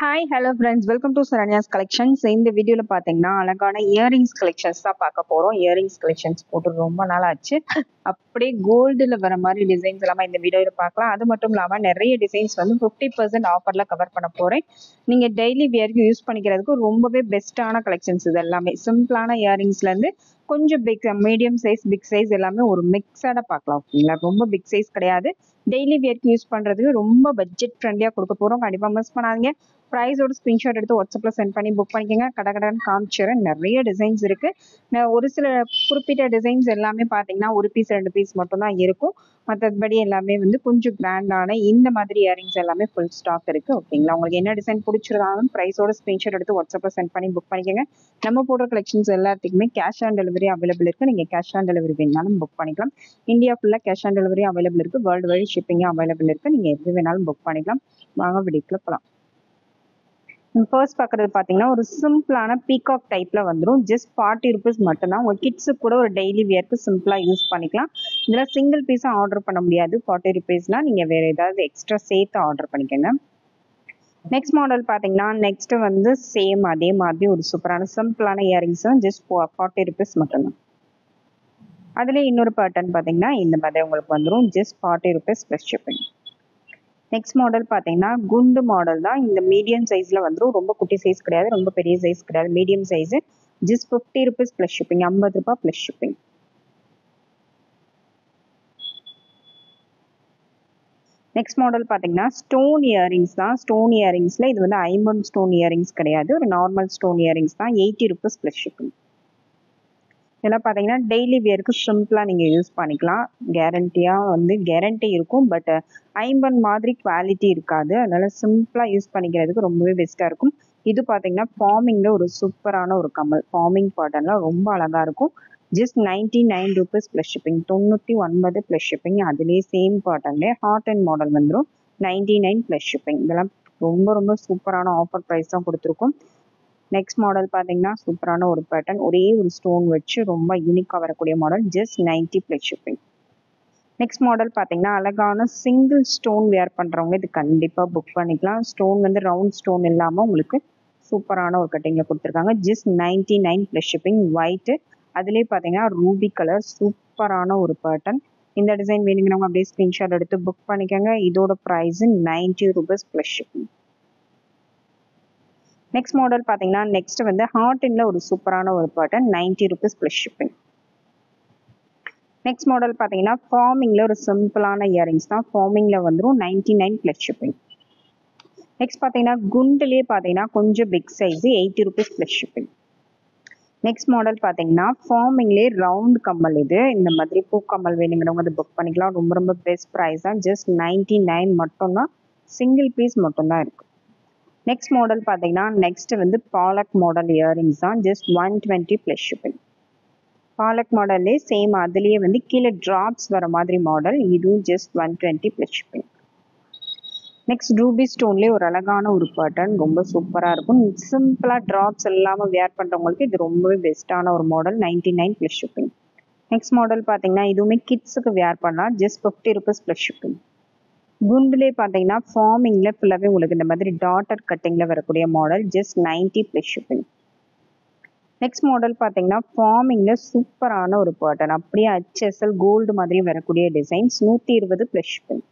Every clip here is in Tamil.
Hi hello friends, welcome to Saranya's collections. இந்த வீடியோவில் பார்த்தீங்கன்னா அழகான இயரிங்ஸ் கலெக்ஷன்ஸ் தான் பார்க்க போகிறோம். இயரிங்ஸ் கலெக்ஷன்ஸ் போட்டு ரொம்ப நாள் ஆச்சு. அப்படியே கோல்டில் வர மாதிரி டிசைன்ஸ் எல்லாமே இந்த வீடியோவில் பார்க்கலாம். அது மட்டும் இல்லாமல் நிறைய டிசைன்ஸ் வந்து 50% ஆஃபரில் கவர் பண்ண போகிறேன். நீங்கள் டெய்லி வியருக்கு யூஸ் பண்ணிக்கிறதுக்கு ரொம்பவே பெஸ்ட்டான கலெக்ஷன்ஸ். இது எல்லாமே சிம்பிளான இயரிங்ஸ்லேருந்து கொஞ்சம் big medium size big size எல்லாமே ஒரு மிக்சடாக பார்க்கலாம். ஓகேங்களா, ரொம்ப பிக் சைஸ் கிடையாது. டெய்லி வியர்க்கு யூஸ் பண்ணுறதுக்கு ரொம்ப பட்ஜெட் ஃப்ரெண்ட்லியாக கொடுக்க போகிறோம். கண்டிப்பாக மிஸ் பண்ணாதீங்க. ப்ரைஸோட ஸ்க்ரீன்ஷாட் எடுத்து வாட்ஸ்அப்பில் சென்ட் பண்ணி புக் பண்ணிக்கோங்க. கடகடன்னு காமிச்சிடுறேன். நிறைய டிசைன்ஸ் இருக்குது. ஒரு சில குறிப்பிட்ட டிசைன்ஸ் எல்லாமே பார்த்தீங்கன்னா ஒரு பீஸ் 2 பீஸ் மட்டும்தான் இருக்கும். மற்றபடி எல்லாமே வந்து கொஞ்சம் கிராண்டான இந்த மாதிரி இயரிங்ஸ் எல்லாமே ஃபுல் ஸ்டாக் இருக்குது. ஓகேங்களா, உங்களுக்கு என்ன டிசைன் பிடிச்சிருந்தாலும் ப்ரைஸோட ஸ்க்ரீன்ஷாட் எடுத்து வாட்ஸ்அப்பில் சென்ட் பண்ணி புக் பண்ணிக்கோங்க. நம்ம போடுற கலெக்ஷன்ஸ் எல்லாத்துக்குமே கேஷ் ஆன் டெலிவரி அவைலபிள் இருக்குது. நீங்கள் கேஷ் ஆன் டெலிவரி வேணாலும் புக் பண்ணிக்கலாம். இந்தியா ஃபுல்லாக கேஷ் ஆன் டெலிவரி அவைலபிள் இருக்குது. வேர்ல்டு வைட் ஷிப்பிங்கும் அவைலபிள் இருக்குது. நீங்கள் எது வேணாலும் புக் பண்ணிக்கலாம். வாங்க வீடியோக்குள்ள போகலாம். ஃபர்ஸ்ட் பார்க்குறது பார்த்தீங்கன்னா ஒரு சிம்பிளான பீகாக் டைப்பில் வந்துடும். ஜஸ்ட் 40 ருபீஸ் மட்டும்தான். உங்கள் கிட்ஸுக்கு கூட ஒரு டெய்லி வியர்க்கு சிம்பிளாக யூஸ் பண்ணிக்கலாம். இதில் சிங்கிள் பீஸாக ஆர்டர் பண்ண முடியாது. 40 ருபீஸ்லாம் நீங்கள் வேறு ஏதாவது எக்ஸ்ட்ரா சேர்த்து ஆர்டர் பண்ணிக்கோங்க. நெக்ஸ்ட் மாடல் பார்த்தீங்கன்னா நெக்ஸ்ட் வந்து சேம் அதே மாதிரி ஒரு சூப்பரான சிம்பிளான இயரிங்ஸ் தான். ஜஸ்ட் 40 ருபீஸ் மட்டும்தான். அதில் இன்னொரு பேட்டர்ன் பார்த்தீங்கன்னா இந்த மாதிரி உங்களுக்கு வந்துடும். Just 40 rupees plus shipping. Next model பார்த்தீங்கன்னா குண்டு மாடல் தான். இந்த மீடியம் சைஸில் வந்துடும். ரொம்ப குட்டி சைஸ் கிடையாது, ரொம்ப பெரிய சைஸ் கிடையாது, medium size. Just 50 rupees plus shipping. 50 ரூபாய் ப்ளஸ் ஷிப்பிங். நெக்ஸ்ட் மாடல் பார்த்தீங்கன்னா ஸ்டோன் இயரிங்ஸ் தான். ஸ்டோன் இயரிங்ஸில் இது வந்து ஐம்பன் ஸ்டோன் இயரிங்ஸ் கிடையாது, ஒரு நார்மல் ஸ்டோன் இயரிங்ஸ் தான். 80 ருபீஸ் ப்ளஸ் ஷிப்பிங். இதெல்லாம் பார்த்தீங்கன்னா டெய்லி வியருக்கு சிம்பிளாக நீங்கள் யூஸ் பண்ணிக்கலாம். கேரண்டியாக வந்து கேரண்டி இருக்கும், பட் ஐம்பன் மாதிரி குவாலிட்டி இருக்காது. அதனால சிம்பிளாக யூஸ் பண்ணிக்கிறதுக்கு ரொம்பவே பெஸ்ட்டாக இருக்கும். இது பார்த்தீங்கன்னா ஃபார்மிங்கில் ஒரு சூப்பரான ஒரு கமல். ஃபார்மிங் பேட்டர்னில் ரொம்ப அழகாக இருக்கும். Just 99 rupees plus shipping. 99 plus shipping. அதுலேயே சேம் பேட்டர்ன்லேயே ஹார்ட் அண்ட் மாடல் வந்துடும். 99 ப்ளஸ் ஷிப்பிங். இதெல்லாம் ரொம்ப ரொம்ப சூப்பரான ஆஃபர் ப்ரைஸ் தான் கொடுத்துருக்கோம். நெக்ஸ்ட் மாடல் பார்த்தீங்கன்னா சூப்பரான ஒரு பேட்டர்ன், ஒரே ஒரு ஸ்டோன் வச்சு ரொம்ப யூனிக்காக வரக்கூடிய model. Just 90 plus shipping. Next model பார்த்தீங்கன்னா அழகான சிங்கிள் ஸ்டோன் வேர் பண்ணுறவங்க இது கண்டிப்பாக புக் பண்ணிக்கலாம். ஸ்டோன் வந்து ரவுண்ட் ஸ்டோன் இல்லாமல் உங்களுக்கு சூப்பரான ஒரு கட்டிங்கில் கொடுத்துருக்காங்க. Just 99 plus shipping. ஒயிட்டு, அதுலேயே பார்த்தீங்கன்னா ரூபி கலர், சூப்பரான ஒரு பேட்டர்ன். இந்த டிசைன் வேணுங்கிறவங்க அப்படியே ஸ்க்ரீன்ஷாட் எடுத்து புக் பண்ணிக்கோங்க. இதோட price 90 rupees plus shipping. Next model பார்த்தீங்கன்னா நெக்ஸ்ட் வந்து ஹார்டின்ல ஒரு சூப்பரான ஒரு pattern. 90 rupees plus shipping. Next model பார்த்தீங்கன்னா ஃபார்மிங்கில் ஒரு சிம்பிளான இயரிங்ஸ் தான். ஃபார்மிங்கில் வந்துடும். 99 ப்ளஸ் ஷிப்பிங். நெக்ஸ்ட் பார்த்தீங்கன்னா குண்டுலேயே பார்த்தீங்கன்னா கொஞ்சம் big size. 80 rupees plus shipping. Next model பார்த்தீங்கன்னா ஃபார்மிங்லேயே ரவுண்ட் கம்மல். இது இந்த மாதிரி பூக்கம்மல் வேணுங்கிறவங்க அதை புக் பண்ணிக்கலாம். ரொம்ப ரொம்ப பெஸ்ட் ப்ரைஸ் தான். ஜஸ்ட் 99 மட்டும்தான். சிங்கிள் பீஸ் மட்டும்தான் இருக்குது. நெக்ஸ்ட் மாடல் பார்த்தீங்கன்னா நெக்ஸ்ட் வந்து பாலக் மாடல் இயரிங்ஸ் தான். Just 120 plus shipping. பாலக் மாடல்லே சேம் அதுலேயே வந்து கீழே ட்ராப்ஸ் வர மாதிரி மாடல். இதுவும் just 120 plus shipping. Next ruby ஸ்டோன்லேயே ஒரு அழகான ஒரு பேட்டர்ன், ரொம்ப சூப்பராக இருக்கும். சிம்பிளாக ட்ராப்ஸ் இல்லாமல் வேர் பண்ணுறவங்களுக்கு இது ரொம்பவே பெஸ்ட்டான ஒரு model. 99 plus shipping. Next model பார்த்தீங்கன்னா இதுவுமே கிட்ஸுக்கு வேர் பண்ணலாம். Just 50 rupees plus shipping. குண்டுலேயே பார்த்தீங்கன்னா ஃபார்மிங்கில் ஃபுல்லாகவே உங்களுக்கு இந்த மாதிரி டாட்டர் கட்டிங்கில் வரக்கூடிய model. Just 90 plus shipping. Next model பார்த்தீங்கன்னா ஃபார்மிங்கில் சூப்பரான ஒரு பேட்டர்ன், அப்படியே HSL கோல்டு மாதிரி வரக்கூடிய டிசைன்ஸ். 120 plus shipping.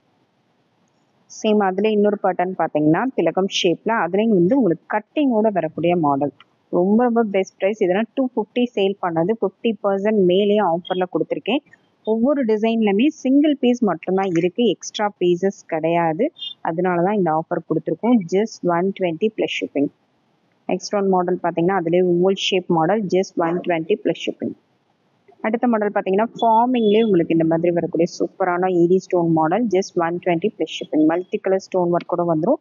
சேம் அதில் இன்னொரு பேட்டர்ன் பார்த்தீங்கன்னா திலகம் ஷேப்பில், அதுலேயும் வந்து உங்களுக்கு கட்டிங்கோட வரக்கூடிய மாடல். ரொம்ப ரொம்ப பெஸ்ட் ப்ரைஸ். இதெல்லாம் 250 சேல் பண்ணது. 50% மேலேயே ஆஃபரில் கொடுத்துருக்கேன். ஒவ்வொரு டிசைன்லையுமே சிங்கிள் பீஸ் மட்டும்தான் இருக்குது, எக்ஸ்ட்ரா பீசஸ் கிடையாது. அதனால தான் இந்த ஆஃபர் கொடுத்துருக்கோம். Just 120 plus shipping. Next one model பார்த்தீங்கன்னா அதிலே oval shape model. Just 120 plus shipping. அடுத்த மாடல் பார்த்தீங்கன்னா ஃபார்மிங்லேயே உங்களுக்கு இந்த மாதிரி வரக்கூடிய சூப்பரான ED stone model. Just 120 plus shipping. Multi colour stone work கூட வந்துடும்.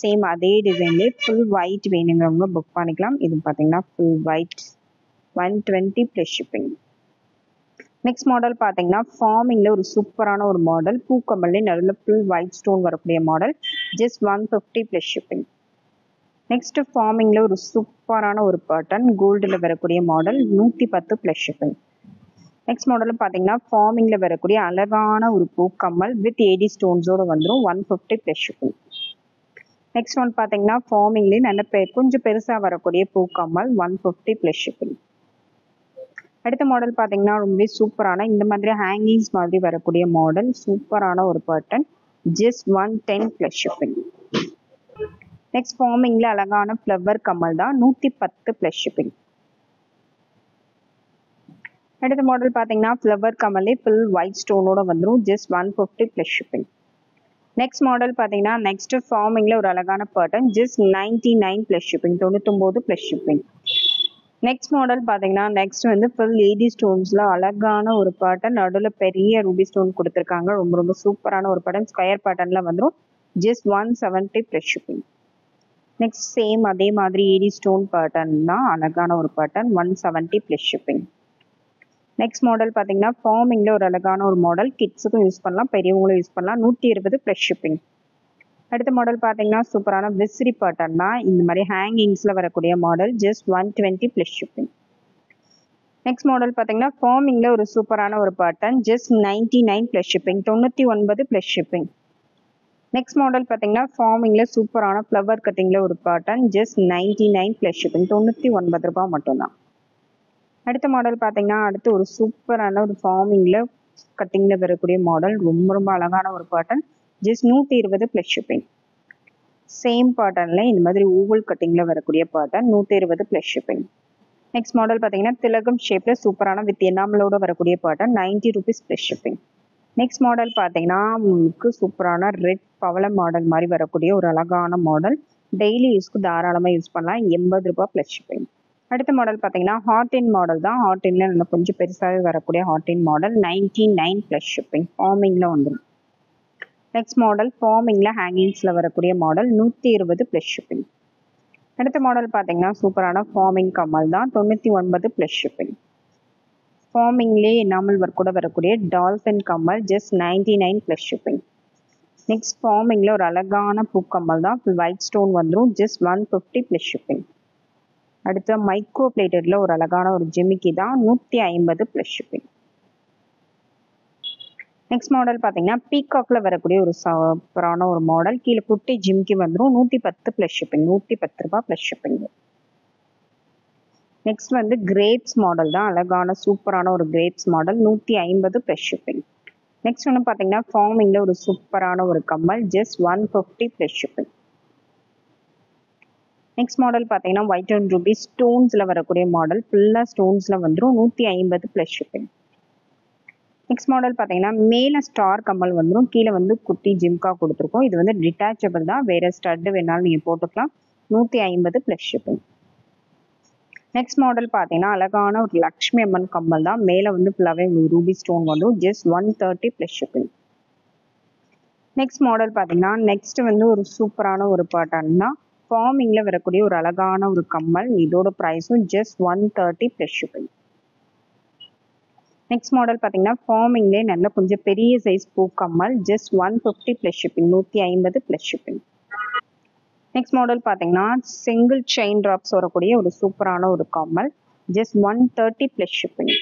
சேம் அதே டிசைன்லேயே ஃபுல் ஒயிட் வேணுங்கிறவங்க புக் பண்ணிக்கலாம். இது பார்த்தீங்கன்னா full white. 120 plus shipping. Next model பார்த்தீங்கன்னா ஃபார்மிங்கில் ஒரு சூப்பரான ஒரு மாடல். பூக்கம்மல்லே நடுவில் ஃபுல் ஒயிட் ஸ்டோன் வரக்கூடிய model. Just 150 plus shipping. Next ஃபார்மிங்கில் ஒரு சூப்பரான ஒரு பேட்டர்ன், கோல்டில் வரக்கூடிய மாடல். 110 plus shipping. நெக்ஸ்ட் மாடலும் பார்த்தீங்கன்னா ஃபார்மிங்கில் வரக்கூடிய அழகான ஒரு பூக்கம்மல் வித் AD ஸ்டோன்ஸோடு வந்துடும். 150 ப்ளஸ் ஷிப்பிங். நெக்ஸ்ட் ஒன் பார்த்தீங்கன்னா ஃபார்மிங்லேயே நல்ல கொஞ்சம் பெருசாக வரக்கூடிய பூக்கம்மல் 150 ப்ளஸ் ஷிப்பிங். அடுத்த மாடல் பார்த்தீங்கன்னா ரொம்பவே சூப்பரான இந்த மாதிரி ஹேங்கிங்ஸ் மாதிரி வரக்கூடிய மாடல், சூப்பரான ஒரு pattern, just 110 plus shipping. Next ஃபார்மிங்ல அழகான ஃப்ளவர் கம்மல் தான் 110 ப்ளஸ் ஷிப்பிங். அடுத்த மாடல் பார்த்தீங்கன்னா ஃப்ளவர் கமலே ஃபுல் ஒயிட் ஸ்டோனோட வந்துடும், just 150 plus shipping. Next model பார்த்தீங்கன்னா நெக்ஸ்ட் ஃபார்மிங்ல ஒரு அழகான pattern, just 99 plus shipping, 99 plus shipping. Next model பார்த்தீங்கன்னா நெக்ஸ்ட் வந்து ஃபுல் ஏடி ஸ்டோன்ஸ்ல அழகான ஒரு பேட்டர்ன், நடுவில் பெரிய ரூபி ஸ்டோன் கொடுத்துருக்காங்க, ரொம்ப ரொம்ப சூப்பரான ஒரு பேட்டர்ன், ஸ்கொயர் பேட்டர்ன்ல வந்துடும், just 170 plus shipping. Next same அதே மாதிரி ஏடி ஸ்டோன் பேட்டர்ன் தான், அழகான ஒரு pattern, 170 plus shipping. Next model பார்த்தீங்கன்னா ஃபார்மிங்ல ஒரு அழகான ஒரு மாடல், கிட்ஸுக்கும் யூஸ் பண்ணலாம், பெரியவங்களும் யூஸ் பண்ணலாம், 120 ப்ளஸ் ஷிப்பிங். அடுத்த மாடல் பார்த்தீங்கன்னா சூப்பரான விசிறி பேட்டர்ன் தான், இந்த மாதிரி ஹேங்கிங்ஸ்ல வரக்கூடிய model, just 120 plus shipping. Next model பார்த்தீங்கன்னா ஃபார்மிங்ல ஒரு சூப்பரான ஒரு pattern, just 99 plus shipping, 99 plus shipping. Next model பார்த்தீங்கன்னா ஃபார்மிங்ல சூப்பரான ஃப்ளவர் கட்டிங்ல ஒரு பேட்டர்ன், ஜஸ்ட் 99 ப்ளஸ் ஷிப்பிங், 99 ரூபாய் மட்டும்தான். அடுத்த மாடல் பார்த்தீங்கன்னா அடுத்து ஒரு சூப்பரான ஒரு ஃபார்மிங்ல கட்டிங்ல வரக்கூடிய மாடல், ரொம்ப ரொம்ப அழகான ஒரு pattern, just 120 plus shipping. Same பேட்டர்ன்ல இந்த மாதிரி ஓவல் கட்டிங்ல வரக்கூடிய pattern, 120 plus shipping. Next model பார்த்தீங்கன்னா திலகம் ஷேப்ல சூப்பரான வித் எனாமலோட வரக்கூடிய pattern, 90 rupees plus shipping. Next model பார்த்தீங்கன்னா உங்களுக்கு சூப்பரான ரெட் பவள மாடல் மாதிரி வரக்கூடிய ஒரு அழகான மாடல், டெய்லி யூஸ்க்கு தாராளமாக யூஸ் பண்ணலாம், 80 ரூபாய் ப்ளஸ் ஷிப்பிங். அடுத்த மாடல் பார்த்தீங்கன்னா ஹார்டின் மாடல் தான், ஹார்டின்ல நல்லா கொஞ்சம் பெருசாகவே வரக்கூடிய ஹார்டின் மாடல், 99 ப்ளஸ் ஷிப்பிங், ஃபார்மிங்ல வந்துடும். நெக்ஸ்ட் மாடல் ஃபார்மிங்ல ஹேங்கிங்ஸ்ல வரக்கூடிய மாடல், 120 ப்ளஸ் ஷிப்பிங். அடுத்த மாடல் பார்த்தீங்கன்னா சூப்பரான ஃபார்மிங் கம்மல் தான், 99 ப்ளஸ் ஷிப்பிங். ஃபார்மிங்லேயே எனாமல் ஒர்க்கோட வரக்கூடிய டால்ஃபின் கம்மல், ஜஸ்ட் 99 ப்ளஸ் ஷிப்பிங். நெக்ஸ்ட் ஃபார்மிங்ல ஒரு அழகான பூக்கம்மல் தான், ஃபுல் ஒயிட் ஸ்டோன் வந்துடும், ஜஸ்ட் 150 ப்ளஸ் ஷிப்பிங். அடுத்த மைக்ரோ பிளேட்டட்ல ஒரு அழகான ஒரு ஜிமிக்கி தான், 150 ப்ளஸ் ஷிப்பிங். நெக்ஸ்ட் மாடல் பார்த்தீங்கன்னா பீகாக்ல வரக்கூடிய ஒரு சூப்பரான ஒரு மாடல், கீழே குட்டி ஜிமிக்கி வந்துடும், 110 ப்ளஸ் ஷிப்பிங், 110 ரூபாய் ப்ளஸ் ஷிப்பிங். நெக்ஸ்ட் வந்து கிரேப்ஸ் மாடல் தான், அழகான சூப்பரான ஒரு grapes model, 150 plus shipping. Next ஒன்று பார்த்தீங்கன்னா ஃபார்மிங்ல ஒரு சூப்பரான ஒரு கம்மல், just 150 plus shipping. Next model பார்த்தீங்கன்னா ஒயிட் அண்ட் ரூபி ஸ்டோன்ஸ்ல வரக்கூடிய மாடல், ஃபுல்லாக ஸ்டோன்ஸ்ல வந்துடும், 150 ப்ளஸ் ஷிப்பிங். நெக்ஸ்ட் மாடல் பார்த்தீங்கன்னா மேலே ஸ்டார் கம்மல் வந்துடும், கீழே வந்து குட்டி ஜிம்கா கொடுத்துருக்கோம், இது வந்து டிட்டாச்சபிள் தான், வேற ஸ்டட்டு வேணாலும் நீங்கள் போட்டுக்கலாம், 150 ப்ளஸ் ஷிப்பிங். நெக்ஸ்ட் மாடல் பார்த்தீங்கன்னா அழகான ஒரு லக்ஷ்மி அம்மன் கம்மல் தான், மேலே வந்து ஃபுல்லாகவே ரூபி ஸ்டோன் வந்துடும், just 130 plus shipping. Next model பார்த்தீங்கன்னா நெக்ஸ்ட் வந்து ஒரு சூப்பரான ஒரு பேட்டர்ன் தான், ஃபார்மிங்ல வரக்கூடிய ஒரு அழகான ஒரு கம்மல், இதோட ப்ரைஸும் just 130 plus shipping. Next model பார்த்தீங்கன்னா ஃபார்மிங்லேயே நல்ல கொஞ்சம் பெரிய சைஸ் பூ கம்மல், just 150 plus shipping, 150 plus shipping. Next model பார்த்தீங்கன்னா சிங்கிள் செயின் ட்ராப்ஸ் வரக்கூடிய ஒரு சூப்பரான ஒரு கம்மல், ஜஸ்ட் 130 ப்ளஸ் ஷிப்பிங்.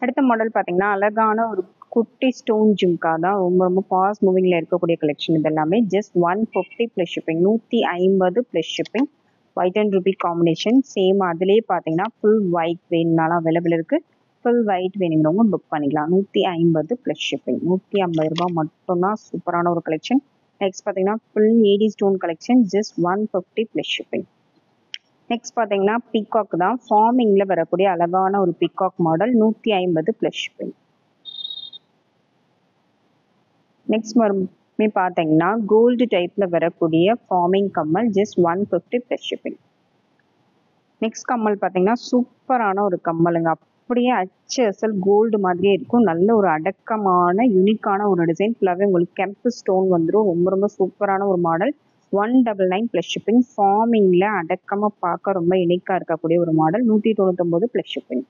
அடுத்த மாடல் பார்த்தீங்கன்னா அழகான ஒரு குட்டி ஸ்டோன் ஜிம்கா தான், ரொம்ப ரொம்ப ஃபாஸ்ட் மூவிங்ல இருக்கக்கூடிய கலெக்ஷன் இது எல்லாமே, just 150 plus shipping, 150 plus shipping. White and ruby combination same, அதுலேயே பார்த்தீங்கன்னா ஃபுல் ஒயிட் வேணும்னாலும் அவைலபிள் இருக்கு, ஃபுல் ஒயிட் வேணுங்கிறவங்க புக் பண்ணிக்கலாம், 150 ப்ளஸ் ஷிப்பிங், 150 ரூபாய் மட்டும்தான், சூப்பரான ஒரு கலெக்ஷன். நெக்ஸ்ட் பார்த்தீங்கன்னா full AD stone collection, just 150 plus shipping. Next பார்த்தீங்கன்னா பீகாக் தான், ஃபார்மிங்ல வரக்கூடிய அழகான ஒரு peacock model, 150 plus shipping. Next மறுபடியுமே பார்த்தீங்கன்னா கோல்டு டைப்ல வரக்கூடிய ஃபார்மிங் கம்மல், ஜஸ்ட் 150 ப்ளஸ் ஷிப்பிங். நெக்ஸ்ட் கம்மல் பார்த்தீங்கன்னா சூப்பரான ஒரு கம்மலுங்க, அப்படியே அச்சு அசல் கோல்டு மாதிரியே இருக்கும், நல்ல ஒரு அடக்கமான யூனிக்கான ஒரு டிசைன், ஃபுல்லாகவே உங்களுக்கு கெம்பு ஸ்டோன் வந்துடும், ரொம்ப ரொம்ப சூப்பரான ஒரு மாடல், 199 ப்ளஸ் ஷிப்பிங். ஃபார்மிங்ல அடக்கமாக பார்க்க ரொம்ப யூனிக்காக இருக்கக்கூடிய ஒரு model, 199 plus shipping.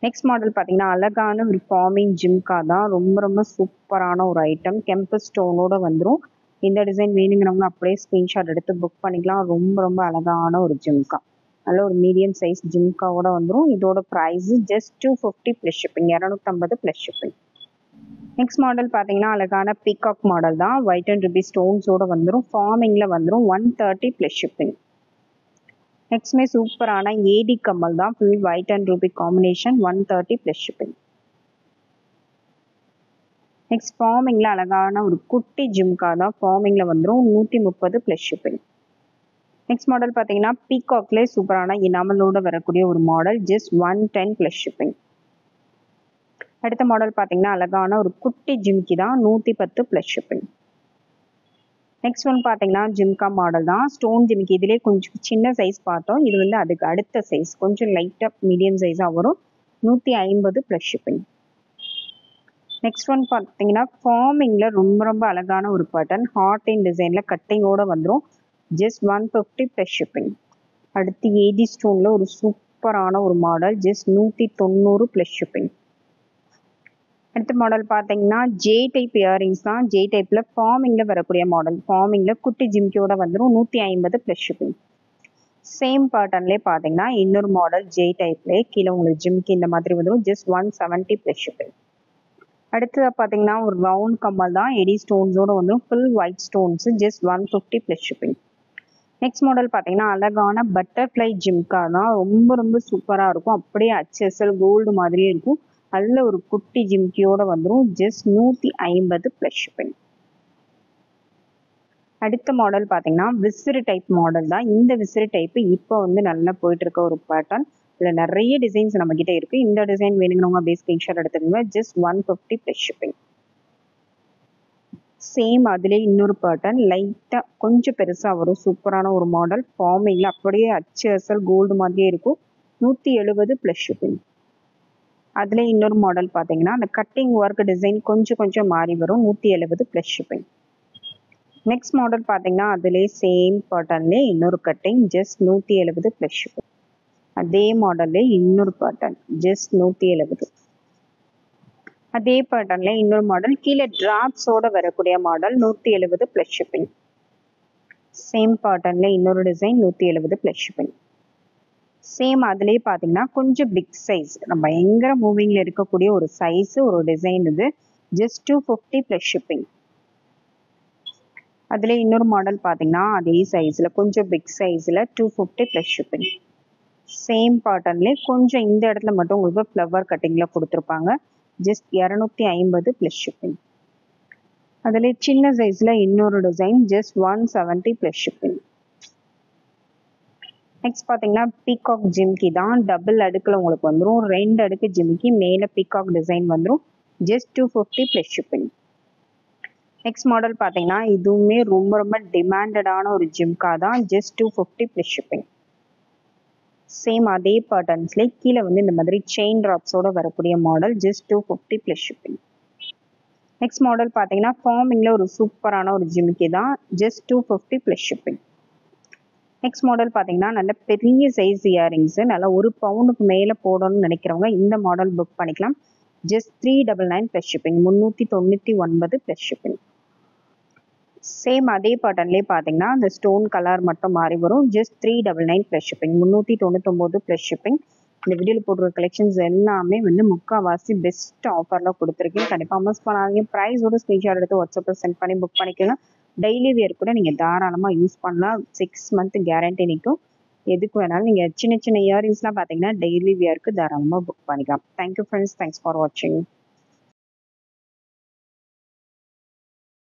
Next model பார்த்தீங்கன்னா அழகான ஒரு ஃபார்மிங் ஜிம்கா தான், ரொம்ப ரொம்ப சூப்பரான ஒரு ஐட்டம், கெம்பு ஸ்டோனோட வந்துடும். இந்த டிசைன் வேணுங்கிறவங்க அப்படியே ஸ்க்ரீன்ஷாட் எடுத்து புக் பண்ணிக்கலாம், ரொம்ப ரொம்ப அழகான ஒரு ஜிம்கா, நல்ல ஒரு மீடியம் சைஸ் ஜிம்காவோட வந்துடும். இதோட price just 250 plus shipping, 250 plus shipping. Next model பார்த்தீங்கன்னா அழகான பீகாக் மாடல் தான். ஒயிட் அண்ட் ருபி ஸ்டோன்ஸோட வந்துடும். ஃபார்மிங்கில் வந்துடும். 130 ப்ளஸ் ஷிப்பிங். நெக்ஸ்ட்மே சூப்பரான ஏடி கம்மல் தான். Full white and ruby combination. 130 plus shipping. Next ஃபார்மிங்கில் அழகான ஒரு குட்டி ஜிம்கா தான். ஃபார்மிங்கில் வந்துடும். 130 ப்ளஸ் ஷிப்பிங். நெக்ஸ்ட் மாடல் பார்த்தீங்கன்னா பீகாக்லேயே சூப்பரான இனாமலோட வரக்கூடிய ஒரு மாடல். Just 110 plus shipping. அடுத்த மாடல் பார்த்தீங்கன்னா அழகான ஒரு குட்டி ஜிம்கி தான். 110 ப்ளஸ் ஷிப்பிங். நெக்ஸ்ட் ஒன் பார்த்தீங்கன்னா ஜிம்கா மாடல் தான். ஸ்டோன் ஜிம்கி. இதிலே கொஞ்சம் சின்ன சைஸ் பார்த்தோம். இது வந்து அதுக்கு அடுத்த சைஸ், கொஞ்சம் லைட்டாக மீடியம் சைஸாக வரும். 150 ப்ளஸ் ஷிப்பிங். நெக்ஸ்ட் ஒன் பார்த்தீங்கன்னா ஃபார்மிங்கில் ரொம்ப ரொம்ப அழகான ஒரு பேட்டர்ன். ஹார்ட் இன் டிசைனில் கட்டிங்கோட வந்துடும். Just 150 plus shipping. அடுத்து ஏடி ஸ்டோனில் ஒரு சூப்பரான ஒரு மாடல். Just 190 plus shipping. அடுத்த மாடல் பார்த்தீங்கன்னா ஜே டைப் இயரிங்ஸ் தான். ஜே டைப்பில் ஃபார்மிங்கில் வரக்கூடிய மாடல். ஃபார்மிங்கில் குட்டி ஜிம்கியோட வந்துடும். 150 ப்ளஸ் ஷிப்பிங். சேம் பேட்டர்ன்லேயே பார்த்தீங்கன்னா இன்னொரு மாடல் ஜே டைப்லேயே கீழே உங்களுக்கு ஜிம்கி இந்த மாதிரி வந்துடும். Just 170 plus shipping. அடுத்தது பார்த்தீங்கன்னா ஒரு ரவுண்ட் கம்மல் தான். எடி ஸ்டோன்ஸோட வந்துடும். Full white stones. Just 150 plus shipping. Next model பார்த்தீங்கன்னா அழகான பட்டர்ஃப்ளை ஜிம்கா தான். ரொம்ப ரொம்ப சூப்பராக இருக்கும். அப்படியே HSL கோல்டு மாதிரியே இருக்கும். அதில் ஒரு குட்டி ஜிம்கியோட வந்துடும். Just 150 plus shipping. அடுத்த மாடல் பார்த்தீங்கன்னா விசிறி டைப் மாடல் தான். இந்த விசிறி டைப்பு இப்போ வந்து நல்லா போயிட்டு இருக்க ஒரு பேட்டர்ன். இதில் நிறைய டிசைன்ஸ் நம்மக்கிட்ட இருக்குது. இந்த டிசைன் வேணுங்கிறவங்க அப்படியே ஸ்க்ரீன்ஷாட் எடுத்துக்கோங்க. Just 150 plus shipping. சேம் அதிலே இன்னொரு பேட்டர்ன் லைட்டாக கொஞ்சம் பெருசாக வரும். சூப்பரான ஒரு மாடல். ஃபார்மிங்கில் அப்படியே HSL கோல்டு மாதிரியே இருக்கும். 170 ப்ளஸ் ஷிப்பிங். அதில் இன்னொரு மாடல் பார்த்தீங்கன்னா அந்த கட்டிங் ஒர்க் டிசைன் கொஞ்சம் மாறி வரும். 170 ப்ளஸ் ஷிப்பிங். நெக்ஸ்ட் மாடல் பார்த்தீங்கன்னா அதிலே சேம் பேட்டர்ன்லே இன்னொரு கட்டிங். Just 170 plus shipping. அதே மாடல்லே இன்னொரு பேட்டர்ன். ஜஸ்ட் 170. அதே பேட்டர்ன்ல இன்னொரு மாடல் கீழே டிராப்ஸோட வரக்கூடிய மாடல். 170 plus shipping. சேம் பேட்டர்ன்ல இன்னொரு டிசைன். 170 plus shipping. சேம் அதுலேயே பார்த்தீங்கன்னா கொஞ்சம் பிக் சைஸ், நம்ம பயங்கர மூவிங்கில் இருக்கக்கூடிய ஒரு சைஸு ஒரு டிசைன் இது. Just 250 plus shipping. அதில் இன்னொரு மாடல் பார்த்தீங்கன்னா அதே சைஸில் கொஞ்சம் பிக் சைஸில் 250 ப்ளஸ் ஷிப்பிங். சேம் பேட்டர்ன்லேயே கொஞ்சம் இந்த இடத்துல மட்டும் உங்களுக்கு ஃப்ளவர் கட்டிங்கில் கொடுத்துருப்பாங்க. Just 250 plus shipping. அதில் சின்ன சைஸில் இன்னொரு design. Just 170 plus shipping. Next பார்த்தீங்கன்னா பீகாக் ஜிம்கி தான். டபுள் அடுக்கில் உங்களுக்கு வந்துடும். 2 அடுக்கு ஜிம்கி, மேலே பீகாக் டிசைன் வந்துடும். Just 250 plus shipping. Next model பார்த்தீங்கன்னா இதுவுமே ரொம்ப ரொம்ப டிமாண்டடான ஒரு ஜிம்கா தான். Just 250 plus shipping. சேம் அதே பேட்டர்ன்ஸ்லேயே கீழே வந்து இந்த மாதிரி செயின் ட்ராப்ஸோட வரக்கூடிய model. Just 250 plus shipping. Next model பார்த்தீங்கன்னா ஃபார்மிங்கில் ஒரு சூப்பரான ஒரு ஜிமிக்கி தான். Just 250 plus shipping. Next model பார்த்தீங்கன்னா நல்ல பெரிய சைஸ் இயரிங்ஸு, நல்லா 1 பவுனுக்கு மேலே போடணும்னு நினைக்கிறவங்க இந்த மாடல் புக் பண்ணிக்கலாம். Just 399 plus shipping. 399 plus shipping. Same அதே பேட்டர்ன்லேயே பார்த்தீங்கன்னா அந்த ஸ்டோன் கலர் மட்டும் மாறி வரும். Just 399 plus shipping. 399 plus shipping. இந்த வீடியோவில் போடுற கலெக்ஷன்ஸ் எல்லாமே வந்து முக்கால்வாசி பெஸ்ட் ஆஃபரில் கொடுத்துருக்கேன். கண்டிப்பாக மிஸ் பண்ணாதீங்க. ப்ரைஸோட ஸ்க்ரீன்ஷாட் எடுத்து வாட்ஸ்அப்பில் சென்ட் பண்ணி புக் பண்ணிக்கோங்க. டெய்லி வியர் கூட நீங்கள் தாராளமாக யூஸ் பண்ணலாம். 6 மந்த் கேரண்டி நிற்கும். எதுக்கு வேணாலும் நீங்கள் சின்ன சின்ன இயரிங்ஸ்லாம் பார்த்தீங்கன்னா டெய்லி வியருக்கு தாராளமாக புக் பண்ணிக்கலாம். Thank you friends. தேங்க்ஸ் ஃபார் வாட்சிங்.